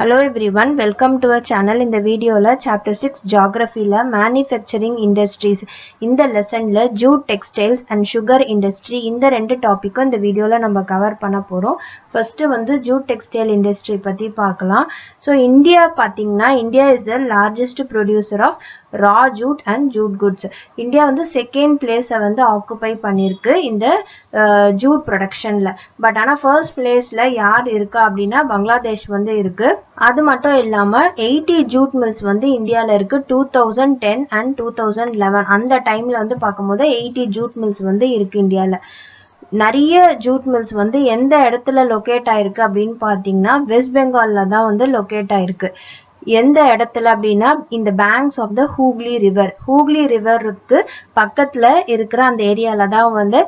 Hello everyone, welcome to our channel. In the video la chapter 6 geography la manufacturing industries இந்த லெசன்ல jute textiles and sugar industry இந்த ரெண்டு டாபிக்கும் இந்த வீடியோல நம்ம cover பண்ண போறோம். ஃபர்ஸ்ட் வந்து jute textile industry பத்தி பார்க்கலாம். So இந்தியா பாத்தீங்கன்னா India is the largest producer of raw jute and jute goods. India வந்து செகண்ட் பிளேஸ் வந்து ஆக்குபை பண்ணிருக்கு இந்த jute productionல. பட் ஆனா ஃபர்ஸ்ட் பிளேஸ்ல யார் இருக்கா அப்படின்னா பங்களாதேஷ் வந்து இருக்கு. அது மட்டும் இல்லாம 80 ஜூட் மில்ஸ் வந்து இந்தியால இருக்கு 2010 and 2011 அந்த டைம்ல வந்து பார்க்கும்போது 80 ஜூட் மில்ஸ் வந்து இருக்கு இந்தியால. நிறைய ஜூட் மில்ஸ் வந்து எந்த இடத்துல லொகேட் ஆயிருக்கு அப்படின்னு பாத்தீங்கன்னா வெஸ்ட் பெங்கால்ல தான் வந்து லொகேட் ஆயிருக்கு. எந்த இடத்துல அப்படின்னா இந்த பேங்க்ஸ் ஆஃப் த ஹூக்லி ரிவருக்கு பக்கத்துல இருக்கிற அந்த ஏரியால தான் வந்து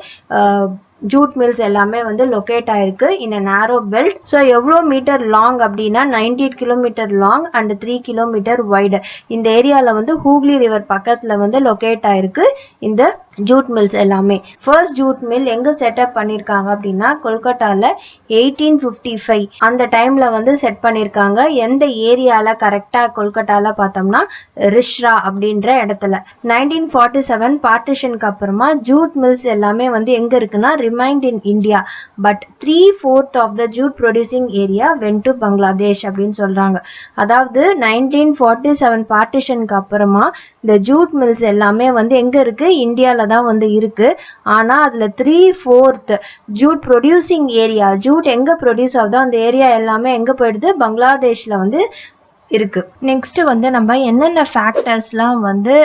ஜூட் மில்ஸ் எல்லாமே வந்து லொகேட் ஆயிருக்கு இன் a narrow belt. ஸோ எவ்வளோ மீட்டர் லாங் அப்படின்னா 98 kilometre long and 3 kilometre wide. இந்த ஏரியால வந்து ஹூக்லி ரிவர் பக்கத்துல வந்து லொகேட் ஆயிருக்கு இந்த ஜூட் மில்ஸ் எல்லாமே. ஃபர்ஸ்ட் ஜூட் மில் எங்க செட்டப் பண்ணிருக்காங்க அப்படின்னா கொல்கட்டால 1855 அந்த டைம்ல வந்து செட் பண்ணிருக்காங்க. எந்த ஏரியால கரெக்டா கொல்கட்டால பார்த்தோம்னா ரிஷ்ரா அப்படின்ற இடத்துல. 1947 பார்ட்டிஷனுக்கு அப்புறமா ஜூட் மில்ஸ் எல்லாமே வந்து எங்க இருக்குன்னா remained in India, but 3/4 of the jute producing area went to Bangladesh அப்படின்னு சொல்றாங்க. அதாவது 1947 பார்ட்டிஷனுக்கு அப்புறமா இந்த ஜூட் மில்ஸ் எல்லாமே வந்து எங்க இருக்கு இந்தியால தான் வந்து இருக்கு. ஆனா அதுல 3/4 ஜூட் ப்ரொடியூசிங் ஏரியா, ஜூட் எங்க ப்ரொடியூஸ் ஆகுதோ அந்த ஏரியா எல்லாமே எங்க போயிடுது பங்களாதேஷ்ல வந்து இருக்கு. நெக்ஸ்ட் வந்து நம்ம என்னென்ன ஃபேக்டர்ஸ்லாம் வந்து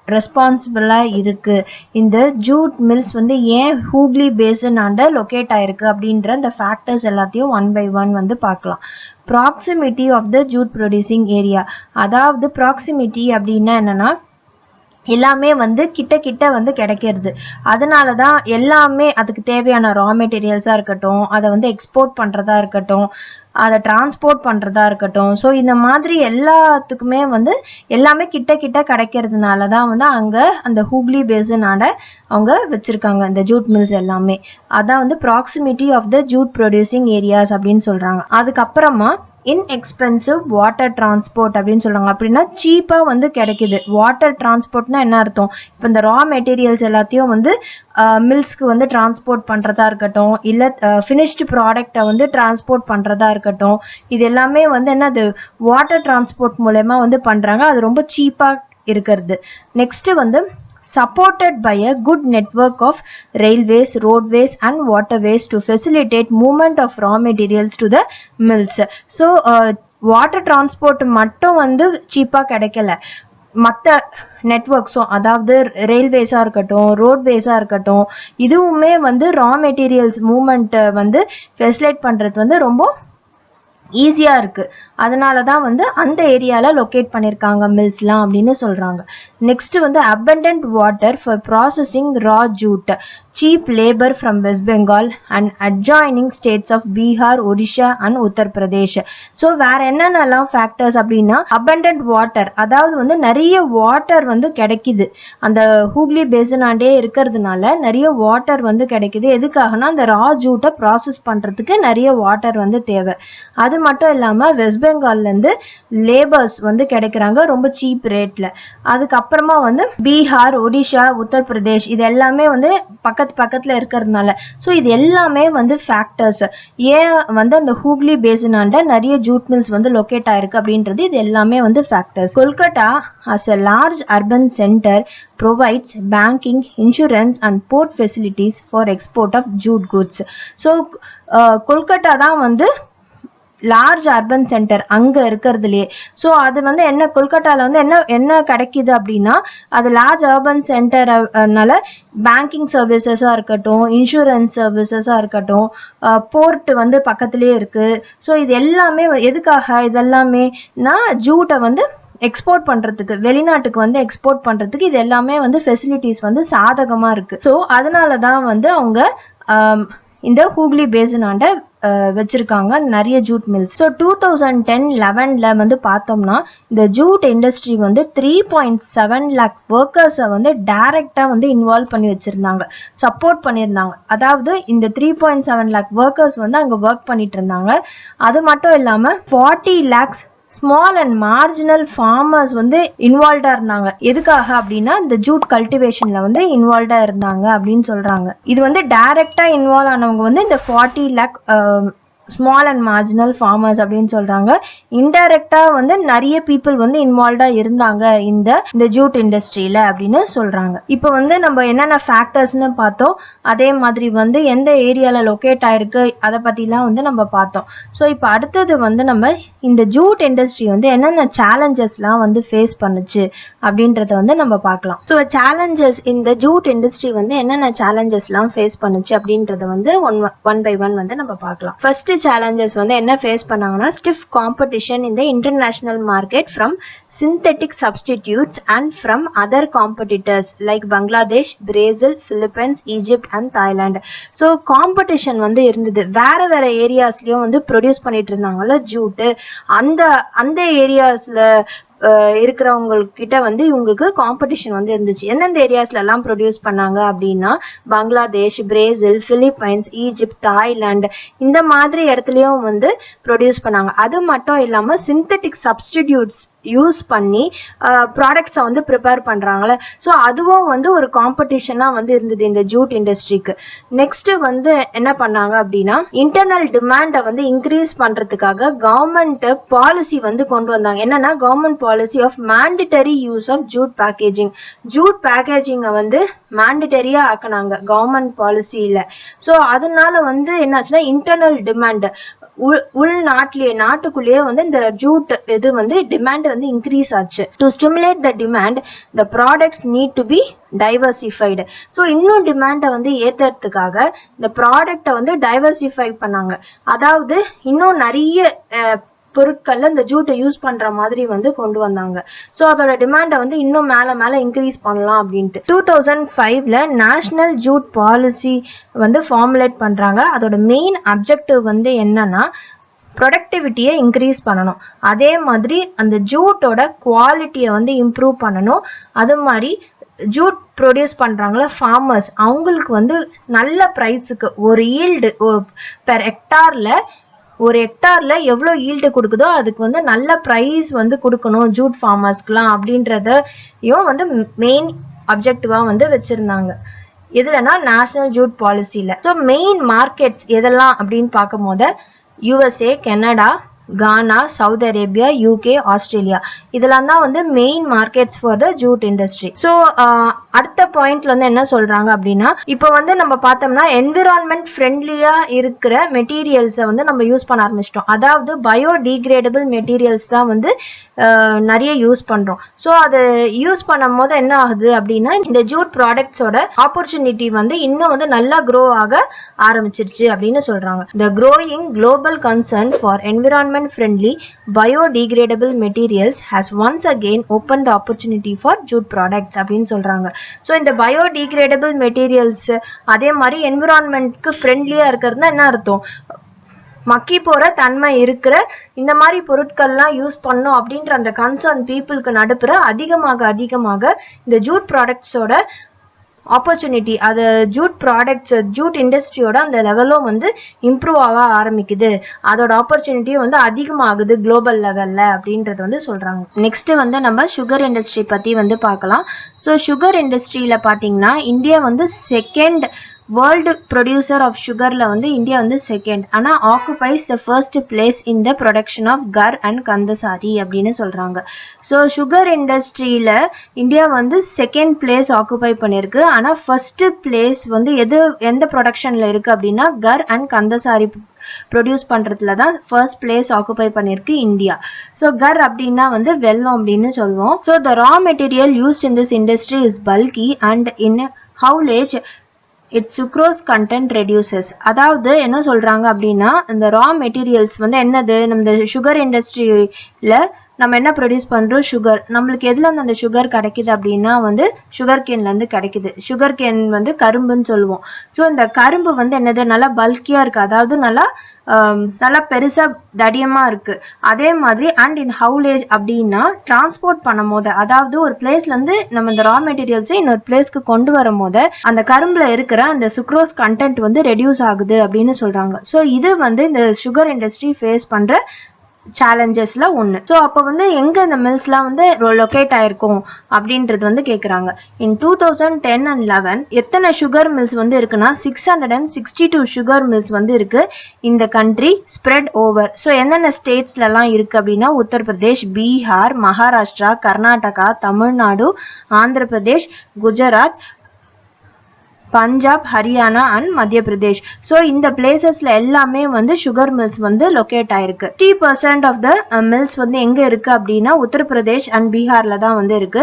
ரெஸ்பான்சிபிளா இருக்கு இந்த ஜூட் மில்ஸ் வந்து ஏன் ஹூக்லி பேசன் ஆண்ட லொகேட் ஆயிருக்கு அப்படின்ற இந்த ஃபேக்டர்ஸ் எல்லாத்தையும் ஒன் பை ஒன் வந்து பார்க்கலாம். Proximity of the jute producing area, அதாவது ப்ராக்சிமிட்டி அப்படின்னா என்னன்னா எல்லாமே வந்து கிட்ட வந்து கிடைக்கிறது. அதனாலதான் எல்லாமே அதுக்கு தேவையான ரா மெட்டீரியல்ஸா இருக்கட்டும், அதை வந்து எக்ஸ்போர்ட் பண்றதா இருக்கட்டும், அதை டிரான்ஸ்போர்ட் பண்றதா இருக்கட்டும், ஸோ இந்த மாதிரி எல்லாத்துக்குமே வந்து எல்லாமே கிட்ட கிடைக்கிறதுனாலதான் வந்து அங்க அந்த ஹூக்லி பேசனால அவங்க வச்சிருக்காங்க இந்த ஜூட் மில்ஸ் எல்லாமே. அதான் வந்து proximity of the jute producing areas அப்படின்னு சொல்றாங்க. அதுக்கப்புறமா இன்எக்ஸ்பென்சிவ் வாட்டர் டிரான்ஸ்போர்ட் அப்படின்னு சொல்றாங்க. அப்படின்னா சீப்பா வந்து கிடைக்குது. வாட்டர் டிரான்ஸ்போர்ட்னா என்ன அர்த்தம்? இப்போ இந்த ரா மெட்டீரியல்ஸ் எல்லாத்தையும் வந்து மில்ஸ்க்கு வந்து டிரான்ஸ்போர்ட் பண்றதா இருக்கட்டும், இல்ல ஃபினிஷ்டு ப்ராடக்டை வந்து டிரான்ஸ்போர்ட் பண்றதா இருக்கட்டும், இது எல்லாமே வந்து என்னது வாட்டர் டிரான்ஸ்போர்ட் மூலமா வந்து பண்றாங்க. அது ரொம்ப சீப்பா இருக்கிறது. நெக்ஸ்ட் வந்து supported by a good network of railways, roadways and waterways to facilitate movement of raw materials to the mills. So water transport மட்டும் வந்து சீப்பா கிடைக்கல, மற்ற நெட்வொர்க்ஸும் அதாவது ரயில்வேஸா இருக்கட்டும், ரோட்வேஸா இருக்கட்டும், இதுவுமே வந்து ரா மெட்டீரியல்ஸ் மூவ்மெண்ட் வந்து ஃபெசிலேட் பண்றது வந்து ரொம்ப ஈஸியா இருக்கு. அதனாலதான் வந்து அந்த ஏரியால லொகேட் பண்ணிருக்காங்க மில்ஸ்லாம் அப்படின்னு சொல்றாங்க. நெக்ஸ்ட் வந்து abundant water for processing raw jute, cheap labor from West Bengal and adjoining states of Bihar, Odisha and Uttar Pradesh. So வேற என்னென்னலாம் ஃபேக்டர்ஸ் அப்படின்னா abundant water, அதாவது வந்து நிறைய வாட்டர் வந்து கிடைக்குது. அந்த ஹூக்லி பேசனாண்டே இருக்கிறதுனால நிறைய வாட்டர் வந்து கிடைக்குது. எதுக்காகனா அந்த ரா ஜூட்டை ப்ராசஸ் பண்றதுக்கு நிறைய வாட்டர் வந்து தேவை. அது மட்டும் இல்லாம வெஸ்ட் பெங்கால்ல இருந்து லேபர்ஸ் வந்து கிடைக்கிறாங்க ரொம்ப சீப் ரேட்ல. அதுக்கப்புறமா வந்து பீகார், ஒடிஷா, உத்தரப்பிரதேஷ் இது எல்லாமே வந்து பக்கத்துல இருக்கிறதுனால, ஸோ இது எல்லாமே வந்து ஃபேக்டர்ஸ் ஏன் வந்து அந்த ஹூக்லி பேசனாண்ட நிறைய ஜூட் மில்ஸ் வந்து லொகேட் ஆயிருக்கு அப்படின்றது இது எல்லாமே வந்து factors. Kolkata as a large urban center provides banking, insurance and port facilities for export of jute goods. So Kolkata தான் வந்து லார்ஜ் அர்பன் சென்டர் அங்க இருக்கிறதுலயே. ஸோ அது வந்து என்ன கொல்கட்டால வந்து என்ன கிடைக்குது அப்படின்னா அது லார்ஜ் அர்பன் சென்டர்னால பேங்கிங் சர்வீசஸா இருக்கட்டும், இன்சூரன்ஸ் சர்வீசஸா இருக்கட்டும், போர்ட் வந்து பக்கத்திலேயே இருக்கு. ஸோ இது எல்லாமே எதுக்காக இதெல்லாமே ஜூட்டை வந்து எக்ஸ்போர்ட் பண்றதுக்கு, வெளிநாட்டுக்கு வந்து எக்ஸ்போர்ட் பண்றதுக்கு இது எல்லாமே வந்து ஃபெசிலிட்டிஸ் வந்து சாதகமா இருக்கு. ஸோ அதனாலதான் வந்து அவங்க இந்த ஹூக்லி பேசனாண்ட வச்சிருக்காங்க நிறைய ஜூட் மில்ஸ். ஸோ 2010-11 வந்து பார்த்தோம்னா இந்த ஜூட் இண்டஸ்ட்ரி வந்து 3.7 lakh ஒர்க்கர்ஸை வந்து டைரக்டா வந்து இன்வால்வ் பண்ணி வச்சிருந்தாங்க, சப்போர்ட் பண்ணியிருந்தாங்க. அதாவது இந்த 3.7 lakh ஒர்க்கர்ஸ் வந்து அங்க ஒர்க் பண்ணிட்டு இருந்தாங்க. அது மட்டும் இல்லாம 40 lakhs small and marginal farmers வந்து இன்வால்வ்டா இருந்தாங்க. எதுக்காக அப்படின்னா இந்த ஜூட் கல்டிவேஷன்ல வந்து இன்வால்வ்டா இருந்தாங்க அப்படின்னு சொல்றாங்க. இது வந்து டைரக்டா இன்வால்வ் ஆனவங்க வந்து இந்த 40 lakh small and marginal farmers அப்படின்னு சொல்றாங்க. இன்டைரக்டா வந்து நிறைய பீப்புள் வந்து இன்வால்வ்டா இருந்தாங்க இந்த ஜூட் இண்டஸ்ட்ரியில அப்படின்னு சொல்றாங்க. இப்போ வந்து நம்ம என்னென்ன ஃபேக்டர்ஸ்னு பார்த்தோம், அதே மாதிரி வந்து எந்த ஏரியால லொக்கேட் ஆயிருக்கு அதை பத்திலாம் வந்து நம்ம பார்த்தோம். ஸோ இப்போ அடுத்தது வந்து நம்ம இந்த ஜூட் இண்டஸ்ட்ரி வந்து என்னென்ன சேலஞ்சஸ்லாம் வந்து ஃபேஸ் பண்ணுச்சு அப்படின்றத வந்து நம்ம பார்க்கலாம். ஸோ சேலஞ்சஸ், இந்த ஜூட் இண்டஸ்ட்ரி வந்து என்னென்ன சேலஞ்சஸ்லாம் ஃபேஸ் பண்ணுச்சு அப்படின்றத வந்து ஒன் பை ஒன் வந்து நம்ம பார்க்கலாம். ஃபர்ஸ்ட் challenges வந்து என்ன ஃபேஸ் பண்ணாங்கன்னா stiff competition in the international market from synthetic substitutes and from other competitors like Bangladesh, Brazil, Philippines, Egypt and Thailand. So competition வந்து இருந்தது. வேற ஏரியாஸ்லயும் வந்து ப்ரொடியூஸ் பண்ணிட்டு இருந்தாங்கல்ல ஜூட், அந்த ஏரியாஸ்ல இருக்கிறவங்ககிட்ட வந்து இவங்களுக்கு காம்படிஷன் வந்து இருந்துச்சு. எந்தெந்த ஏரியாஸ்ல எல்லாம் ப்ரொடியூஸ் பண்ணாங்க அப்படின்னா Bangladesh, Brazil, Philippines, Egypt, Thailand இந்த மாதிரி இடத்துலயும் வந்து ப்ரொடியூஸ் பண்ணாங்க. அது மட்டும் இல்லாம சிந்தட்டிக் சப்ஸ்டிடியூட்ஸ் யூஸ் பண்ணி ப்ராடக்ட்ஸை வந்து ப்ரிப்பேர் பண்றாங்களே, ஸோ அதுவும் வந்து ஒரு காம்படிஷனா வந்து இருந்தது இந்த ஜூட் இண்டஸ்ட்ரிக்கு. நெக்ஸ்ட் வந்து என்ன பண்ணாங்க அப்படின்னா இன்டர்னல் டிமாண்டை வந்து இன்க்ரீஸ் பண்றதுக்காக கவர்மெண்ட் பாலிசி வந்து கொண்டு வந்தாங்க. என்னன்னா government policy of mandatory use of jute packaging. Jute பேக்கேஜிங்கை வந்து மேண்டட்டரியா ஆக்கினாங்க கவர்மெண்ட் பாலிசியில. ஸோ அதனால வந்து என்னாச்சுன்னா இன்டர்னல் டிமாண்ட் நாட்டுக்குள்ளேயே வந்து இந்த ஜூட் இது வந்து டிமாண்ட் வந்து இன்க்ரீஸ் ஆச்சு. To stimulate the demand the products need to be diversified. So இன்னும் டிமாண்டை வந்து ஏற்றுறதுக்காக இந்த ப்ராடக்டை வந்து டைவர்சிஃபை பண்ணாங்க. அதாவது இன்னும் நிறைய பொருட்கள்ல இந்த ஜூட்டை யூஸ் பண்ற மாதிரி வந்து கொண்டு வந்தாங்க. ஸோ அதோட டிமாண்டை வந்து இன்னும் மேல இன்க்ரீஸ் பண்ணலாம் அப்படின்ட்டு 2005ல நேஷனல் ஜூட் பாலிசி வந்து ஃபார்முலேட் பண்றாங்க. அதோட மெயின் அப்ஜெக்டிவ் வந்து என்னன்னா ப்ரொடக்டிவிட்டியை இன்க்ரீஸ் பண்ணணும், அதே மாதிரி அந்த ஜூட்டோட குவாலிட்டியை வந்து இம்ப்ரூவ் பண்ணணும். அது மாதிரி ஜூட் ப்ரொடியூஸ் பண்றாங்களா ஃபார்மர்ஸ், அவங்களுக்கு வந்து நல்ல ப்ரைஸுக்கு ஒரு ஈல்டு பெர் ஹெக்டார்ல எவ்வளோ ஈல்டு கொடுக்குதோ அதுக்கு வந்து நல்ல ப்ரைஸ் வந்து கொடுக்கணும் ஜூட் ஃபார்மர்ஸ்க்குலாம் அப்படின்றதையும் வந்து மெயின் அப்ஜெக்டிவா வந்து வச்சிருந்தாங்க. எதுலன்னா நேஷனல் ஜூட் பாலிசியில. ஸோ மெயின் மார்க்கெட்ஸ் எதெல்லாம் அப்படின்னு பார்க்கும் போது USA, Canada, Ghana, Saudi Arabia, UK, Australia இதெல்லாம் தான் வந்து main markets for the jute industry. So அடுத்த பாயிண்ட்ல வந்து என்ன சொல்றாங்க அப்படின்னா இப்போ வந்து நம்ம பார்த்தோம்னா என்விரான்மெண்ட் ஃப்ரெண்ட்லியா இருக்கிற மெட்டீரியல்ஸை வந்து நம்ம யூஸ் பண்ண ஆரம்பிச்சிட்டோம். அதாவது பயோடிகிரேடபிள் மெட்டீரியல்ஸ் தான் வந்து நிறைய யூஸ் பண்றோம். ஸோ அது யூஸ் பண்ணும் போது என்ன ஆகுது அப்படின்னா இந்த ஜூட் ப்ராடக்ட்ஸோட ஆப்பர்ச்சுனிட்டி வந்து இன்னும் வந்து நல்லா க்ரோ ஆக ஆரம்பிச்சிருச்சு அப்படின்னு சொல்றாங்க. The growing global concern for environment friendly biodegradable materials has once again opened the opportunity for jute products அப்படின்னு சொல்றாங்க. ஸோ இந்த biodegradable materials அதே மாதிரி என்விரான்மெண்ட்க்கு ஃப்ரெண்ட்லியா இருக்கிறதுனா என்ன அர்த்தம், மக்கி போற தன்மை இருக்கிற இந்த மாதிரி பொருட்கள்லாம் யூஸ் பண்ணும் அப்படின்ற அந்த கன்சர்ன் பீப்புளுக்கு நடுப்புற அதிகமாக இந்த ஜூட் ப்ராடக்ட்ஸோட ஆப்பர்ச்சுனிட்டி, அது ஜூட் ப்ராடக்ட்ஸ் ஜூட் இண்டஸ்ட்ரியோட அந்த லெவலும் வந்து இம்ப்ரூவ் ஆக ஆரம்பிக்குது, அதோட ஆப்பர்ச்சுனிட்டியும் வந்து அதிகமாகுது குளோபல் லெவல்ல அப்படின்றது வந்து சொல்றாங்க. நெக்ஸ்ட் வந்து நம்ம சுகர் இண்டஸ்ட்ரி பத்தி வந்து பார்க்கலாம். ஸோ சுகர் இண்டஸ்ட்ரியில பாத்தீங்கன்னா இந்தியா வந்து செகண்ட் வேர்ல்டு ப்ரொடியூசர் ஆஃப் சுகர்ல வந்து இந்தியா வந்து செகண்ட், ஆனா occupies the first place in the production of gur and khandsari அப்படின்னு சொல்றாங்க. ஸோ சுகர் இண்டஸ்ட்ரியில இந்தியா வந்து செகண்ட் பிளேஸ் ஆக்குபை பண்ணிருக்கு. ஆனா ஃபர்ஸ்ட் பிளேஸ் வந்து எந்த ப்ரொடக்ஷன்ல இருக்கு அப்படின்னா கர் அண்ட் கந்தசாரி ப்ரொடியூஸ் பண்றதுல தான் ஃபர்ஸ்ட் பிளேஸ் ஆக்குபை பண்ணிருக்கு இந்தியா. ஸோ கர் அப்படின்னா வந்து வெல்லம் அப்படின்னு சொல்லுவோம். So the raw material used in this industry is bulky and in haulage its sucrose content reduces. அதாவது என்ன சொல்றாங்க அப்படின்னா இந்த ரா மெட்டீரியல்ஸ் வந்து என்னது, நம்ம சுகர் இண்டஸ்ட்ரியில நம்ம என்ன ப்ரொடியூஸ் பண்றோம்? சுகர். நம்மளுக்கு எதுல அந்த சுகர் கிடைக்குது அப்படின்னா வந்து சுகர் கேன்ல இருந்து கிடைக்குது. சுகர் கேன் வந்து கரும்புன்னு சொல்லுவோம். ஸோ இந்த கரும்பு வந்து என்னது, நல்லா பல்கியா இருக்கு, அதாவது நல்லா பெருசா தடியமா இருக்கு. அதே மாதிரி அண்ட் இன் ஹவுலேஜ் அப்படின்னா டிரான்ஸ்போர்ட் பண்ணும் போது, அதாவது ஒரு பிளேஸ்ல இருந்து நம்ம இந்த ரா மெட்டீரியல்ஸ் இன்னொரு பிளேஸ்க்கு கொண்டு வரும் போது அந்த கரும்புல இருக்கிற அந்த சுக்ரோஸ் கண்டென்ட் வந்து ரெடியூஸ் ஆகுது அப்படின்னு சொல்றாங்க. ஸோ இது வந்து இந்த சுகர் இண்டஸ்ட்ரி ஃபேஸ் பண்ற சேலஞ்சஸ்ல ஒன்று. ஸோ அப்போ வந்து எங்க இந்த மில்ஸ்லாம் வந்து லொக்கேட் ஆயிருக்கும் அப்படின்றது வந்து கேட்குறாங்க. இன் 2010 and 11 எத்தனை சுகர் மில்ஸ் வந்து இருக்குன்னா 662 சுகர் மில்ஸ் வந்து இருக்கு இந்த கண்ட்ரி ஸ்ப்ரெட் ஓவர். ஸோ என்னென்ன ஸ்டேட்ஸ்லாம் இருக்கு அப்படின்னா உத்தரப்பிரதேஷ், பீகார், மகாராஷ்டிரா, கர்நாடகா, தமிழ்நாடு, ஆந்திர பிரதேஷ், குஜராத், பஞ்சாப், ஹரியானா அண்ட் மத்திய பிரதேஷ். ஸோ இந்த பிளேசஸ்ல எல்லாமே வந்து சுகர் மில்ஸ் வந்து லொக்கேட் ஆயிருக்கு. 50% ஆஃப் த மில்ஸ் வந்து எங்க இருக்கு அப்படின்னா உத்தரப்பிரதேஷ் அண்ட் பீகார்ல தான் வந்து இருக்கு.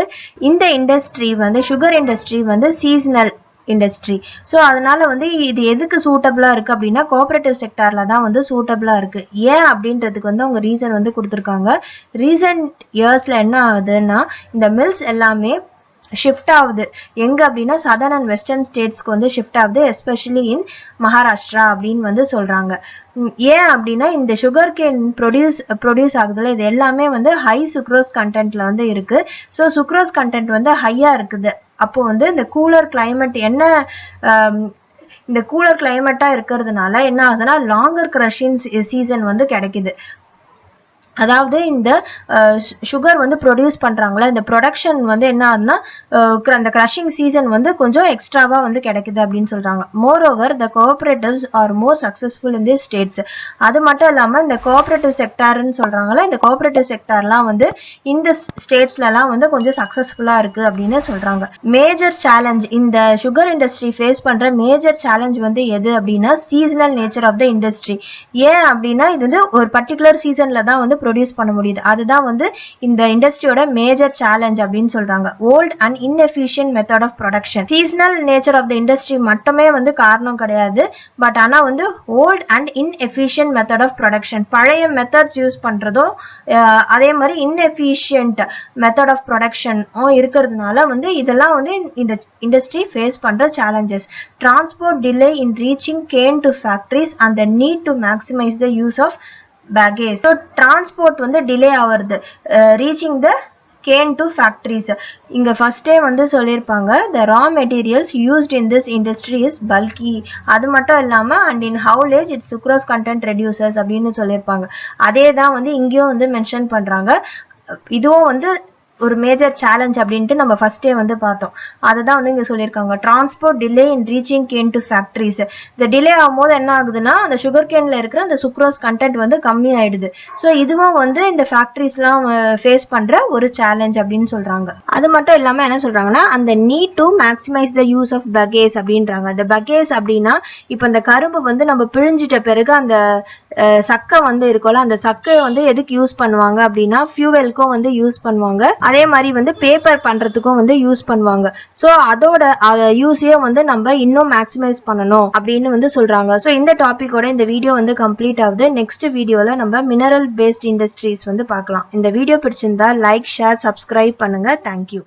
இந்த இண்டஸ்ட்ரி வந்து சுகர் இண்டஸ்ட்ரி வந்து சீசனல் இண்டஸ்ட்ரி. ஸோ அதனால வந்து இது எதுக்கு சூட்டபிளா இருக்கு அப்படின்னா கோஆபரேட்டிவ் செக்டார்ல தான் வந்து சூட்டபிளா இருக்கு. ஏன் அப்படின்றதுக்கு வந்து அவங்க ரீசன் வந்து கொடுத்துருக்காங்க. ரீசன்ட் இயர்ஸ்ல என்ன ஆகுதுன்னா இந்த மில்ஸ் எல்லாமே ஷிஃப்ட் ஆகுது எங்க அப்படின்னா சதர்ன் அண்ட் வெஸ்டர்ன் ஸ்டேட்ஸ்க்கு வந்து ஷிஃப்ட் ஆகுது, எஸ்பெஷலி இன் மகாராஷ்டிரா அப்படின்னு வந்து சொல்றாங்க. ஏன் அப்படின்னா இந்த சுகர் கேன் ப்ரொடியூஸ் ஆகுதுல, இது எல்லாமே வந்து ஹை சுக்ரோஸ் கண்டென்ட்ல வந்து இருக்கு. ஸோ சுக்ரோஸ் கண்டென்ட் வந்து ஹையா இருக்குது. அப்போ வந்து இந்த கூலர் கிளைமேட் இந்த கூலர் கிளைமேட்டா இருக்கிறதுனால என்ன ஆகுதுன்னா லாங்கர் கிரஷிங் சீசன் வந்து கிடைக்குது. அதாவது இந்த சுகர் வந்து ப்ரொடியூஸ் பண்றாங்களா, இந்த ப்ரொடக்ஷன் வந்து என்ன ஆகுதுன்னா அந்த கிரஷிங் சீசன் வந்து கொஞ்சம் எக்ஸ்ட்ராவா வந்து கிடைக்குது அப்படின்னு சொல்றாங்க. Moreover the cooperatives are more successful in the states. அது மட்டும் இல்லாம இந்த கோஆபரேட்டிவ் செக்டார்னு சொல்றாங்களா, இந்த கோஆபரேட்டிவ் செக்டார்லாம் வந்து இந்த ஸ்டேட்ஸ்லாம் வந்து கொஞ்சம் சக்சஸ்ஃபுல்லா இருக்கு அப்படின்னு சொல்றாங்க. மேஜர் சேலஞ்ச் இந்த சுகர் இண்டஸ்ட்ரி ஃபேஸ் பண்ற மேஜர் சேலஞ்ச் வந்து எது அப்படின்னா seasonal nature of the industry. ஏன் அப்படின்னா இது வந்து ஒரு பர்டிகுலர் சீசன்ல தான் வந்து ப்ரொடியூஸ் பண்ண முடியுது. அதுதான் வந்து இந்த இண்டஸ்ட்ரியோட மேஜர் சேலஞ்ச் அப்படின்னு சொல்றாங்க. Old and inefficient method of production. Seasonal nature of the industry மட்டுமே வந்து காரணம் கிடையாது. பட் ஆனா வந்து old and inefficient method of production, பழைய மெத்தட்ஸ் யூஸ் பண்றதும் அதே மாதிரி இன்எஃபிஷியன்ட் மெத்தட் ஆஃப் ப்ரொடக்ஷன் இருக்கிறதுனால வந்து இதெல்லாம் வந்து இந்த இண்டஸ்ட்ரி ஃபேஸ் பண்ற challenges. Transport delay in reaching cane to factories and the need to maximise the use of baggage. So transport வந்து டிலே ஆவறது, reaching the cane to factories. இங்க ஃபர்ஸ்டே வந்து சொல்லியிருப்பாங்க the raw materials used in this industry is bulky. அது மட்டும் இல்லாம and in haulage its sucrose content reduces அப்படின்னு சொல்லியிருப்பாங்க. அதே தான் வந்து இங்கேயும் வந்து மென்ஷன் பண்றாங்க. இதுவும் வந்து ஒரு மேஜர் சேலஞ்ச் அப்படின்ட்டு நம்ம ஃபர்ஸ்டே வந்து பார்த்தோம். அதுதான் வந்து இங்க சொல்லியிருக்காங்க. Transport delay in reaching cane to factories. இந்த டிலே ஆகும்போது என்ன ஆகுதுன்னா அந்த சுகர் கேன்ல இருக்கிற அந்த சுக்ரோஸ் கண்டென்ட் வந்து கம்மி ஆயிடுது. ஸோ இதுவும் வந்து இந்த ஃபேக்டரிஸ்லாம் ஃபேஸ் பண்ற ஒரு சேலஞ்ச் அப்படின்னு சொல்றாங்க. அது மட்டும் இல்லாம என்ன சொல்றாங்கன்னா அந்த need to maximise the use of bagasse அப்படின்றாங்க. இந்த பகேஸ் அப்படின்னா இப்போ இந்த கரும்பு வந்து நம்ம பிழிஞ்சிட்ட பிறகு அந்த சக்கை வந்து இருக்கும்ல, அந்த சக்கையை வந்து எதுக்கு யூஸ் பண்ணுவாங்க அப்படின்னா ஃபியூவலுக்கும் வந்து யூஸ் பண்ணுவாங்க. அதே மாதிரி வந்து பேப்பர் பண்றதுக்கும் வந்து யூஸ் பண்ணுவாங்க. ஸோ அதோட யூஸையே வந்து நம்ம இன்னும் மேக்ஸிமைஸ் பண்ணணும் அப்படின்னு வந்து சொல்றாங்க. ஸோ இந்த டாபிக்கோட இந்த வீடியோ வந்து கம்ப்ளீட் ஆகுது. நெக்ஸ்ட் வீடியோல நம்ம மினரல் பேஸ்ட் இண்டஸ்ட்ரீஸ் வந்து பார்க்கலாம். இந்த வீடியோ பிடிச்சிருந்தா லைக், ஷேர், சப்ஸ்கிரைப் பண்ணுங்க. தேங்க்யூ.